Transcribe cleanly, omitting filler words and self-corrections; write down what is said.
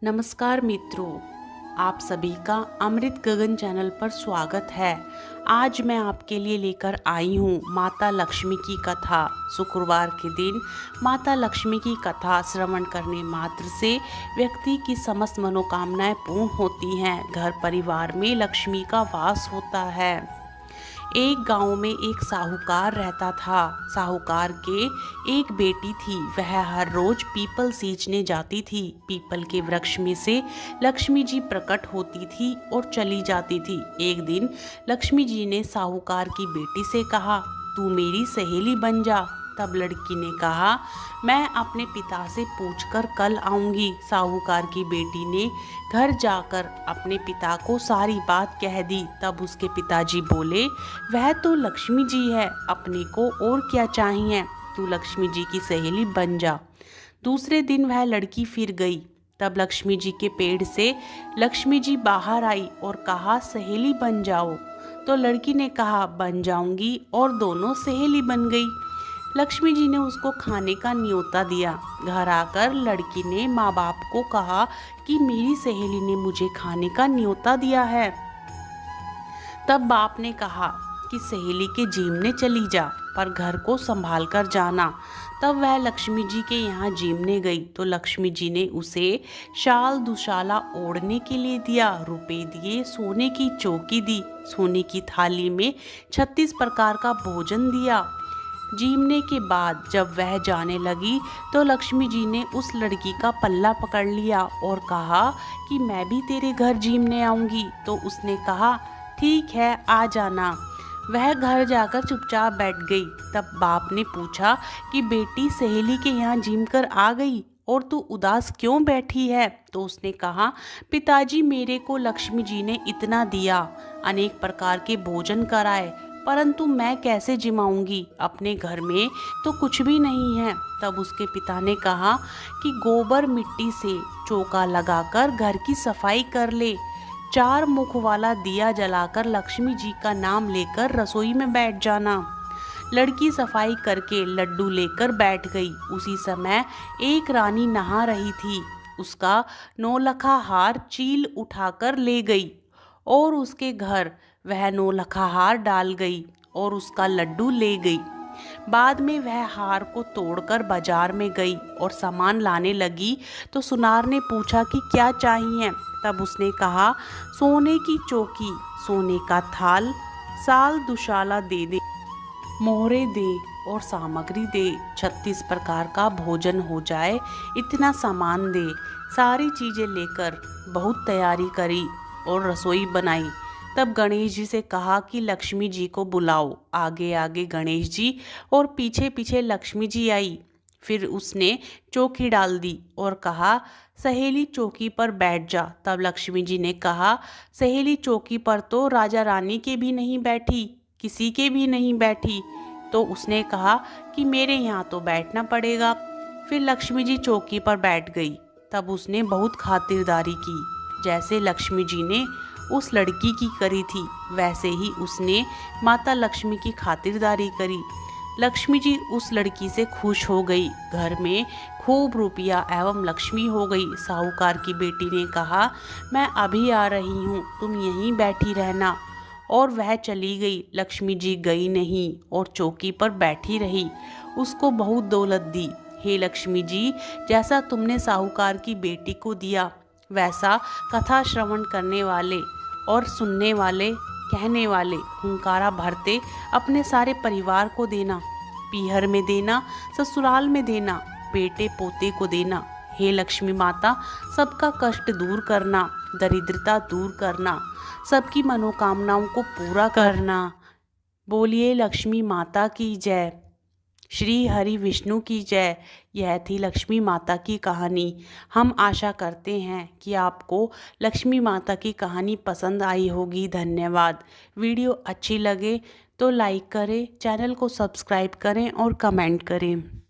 नमस्कार मित्रों, आप सभी का अमृत गगन चैनल पर स्वागत है। आज मैं आपके लिए लेकर आई हूँ माता लक्ष्मी की कथा। शुक्रवार के दिन माता लक्ष्मी की कथा श्रवण करने मात्र से व्यक्ति की समस्त मनोकामनाएं पूर्ण होती हैं। घर परिवार में लक्ष्मी का वास होता है। एक गांव में एक साहूकार रहता था। साहूकार के एक बेटी थी। वह हर रोज पीपल सींचने जाती थी। पीपल के वृक्ष में से लक्ष्मी जी प्रकट होती थी और चली जाती थी। एक दिन लक्ष्मी जी ने साहूकार की बेटी से कहा, तू मेरी सहेली बन जा। तब लड़की ने कहा, मैं अपने पिता से पूछकर कल आऊंगी। साहूकार की बेटी ने घर जाकर अपने पिता को सारी बात कह दी। तब उसके पिताजी बोले, वह तो लक्ष्मी जी है, अपने को और क्या चाहिए, तू लक्ष्मी जी की सहेली बन जा। दूसरे दिन वह लड़की फिर गई। तब लक्ष्मी जी के पेड़ से लक्ष्मी जी बाहर आई और कहा, सहेली बन जाओ। तो लड़की ने कहा, बन जाऊंगी, और दोनों सहेली बन गई। लक्ष्मी जी ने उसको खाने का न्योता दिया। घर आकर लड़की ने माँ बाप को कहा कि मेरी सहेली ने मुझे खाने का न्योता दिया है। तब बाप ने कहा कि सहेली के जीमने चली जा, पर घर को संभाल कर जाना। तब वह लक्ष्मी जी के यहाँ जीमने गई तो लक्ष्मी जी ने उसे शाल दुशाला ओढ़ने के लिए दिया, रुपए दिए, सोने की चौकी दी, सोने की थाली में 36 प्रकार का भोजन दिया। जीमने के बाद जब वह जाने लगी तो लक्ष्मी जी ने उस लड़की का पल्ला पकड़ लिया और कहा कि मैं भी तेरे घर जीमने आऊंगी। तो उसने कहा, ठीक है, आ जाना। वह घर जाकर चुपचाप बैठ गई। तब बाप ने पूछा कि बेटी, सहेली के यहाँ जीम कर आ गई और तू उदास क्यों बैठी है? तो उसने कहा, पिताजी, मेरे को लक्ष्मी जी ने इतना दिया, अनेक प्रकार के भोजन कराए, परंतु मैं कैसे जिमाऊंगी? अपने घर में तो कुछ भी नहीं है। तब उसके पिता ने कहा कि गोबर मिट्टी से चौका लगाकर घर की सफाई कर ले, 4 मुख वाला दिया जलाकर लक्ष्मी जी का नाम लेकर रसोई में बैठ जाना। लड़की सफाई करके लड्डू लेकर बैठ गई। उसी समय एक रानी नहा रही थी। उसका 9 लखा हार चील उठाकर ले गई और उसके घर वह 9 लखा हार डाल गई और उसका लड्डू ले गई। बाद में वह हार को तोड़कर बाजार में गई और सामान लाने लगी तो सुनार ने पूछा कि क्या चाहिए? तब उसने कहा, सोने की चौकी, सोने का थाल, साल दुशाला दे, मोहरे दे और सामग्री दे, 36 प्रकार का भोजन हो जाए, इतना सामान दे। सारी चीजें लेकर बहुत तैयारी करी और रसोई बनाई। तब गणेश जी से कहा कि लक्ष्मी जी को बुलाओ। आगे आगे गणेश जी और पीछे पीछे लक्ष्मी जी आई। फिर उसने चौकी डाल दी और कहा, सहेली चौकी पर बैठ जा। तब लक्ष्मी जी ने कहा, सहेली चौकी पर तो राजा रानी के भी नहीं बैठी, किसी के भी नहीं बैठी। तो उसने कहा कि मेरे यहाँ तो बैठना पड़ेगा। फिर लक्ष्मी जी चौकी पर बैठ गई। तब उसने बहुत खातिरदारी की। जैसे लक्ष्मी जी ने उस लड़की की करी थी, वैसे ही उसने माता लक्ष्मी की खातिरदारी करी। लक्ष्मी जी उस लड़की से खुश हो गई। घर में खूब रुपया एवं लक्ष्मी हो गई। साहूकार की बेटी ने कहा, मैं अभी आ रही हूँ, तुम यहीं बैठी रहना। और वह चली गई। लक्ष्मी जी गई नहीं और चौकी पर बैठी रही। उसको बहुत दौलत दी। हे लक्ष्मी जी, जैसा तुमने साहूकार की बेटी को दिया, वैसा कथा श्रवण करने वाले और सुनने वाले, कहने वाले, हुंकारा भरते अपने सारे परिवार को देना, पीहर में देना, ससुराल में देना, बेटे पोते को देना। हे लक्ष्मी माता, सबका कष्ट दूर करना, दरिद्रता दूर करना, सबकी मनोकामनाओं को पूरा करना। बोलिए लक्ष्मी माता की जय। श्री हरि विष्णु की जय। यह थी लक्ष्मी माता की कहानी। हम आशा करते हैं कि आपको लक्ष्मी माता की कहानी पसंद आई होगी। धन्यवाद। वीडियो अच्छी लगे तो लाइक करें, चैनल को सब्सक्राइब करें और कमेंट करें।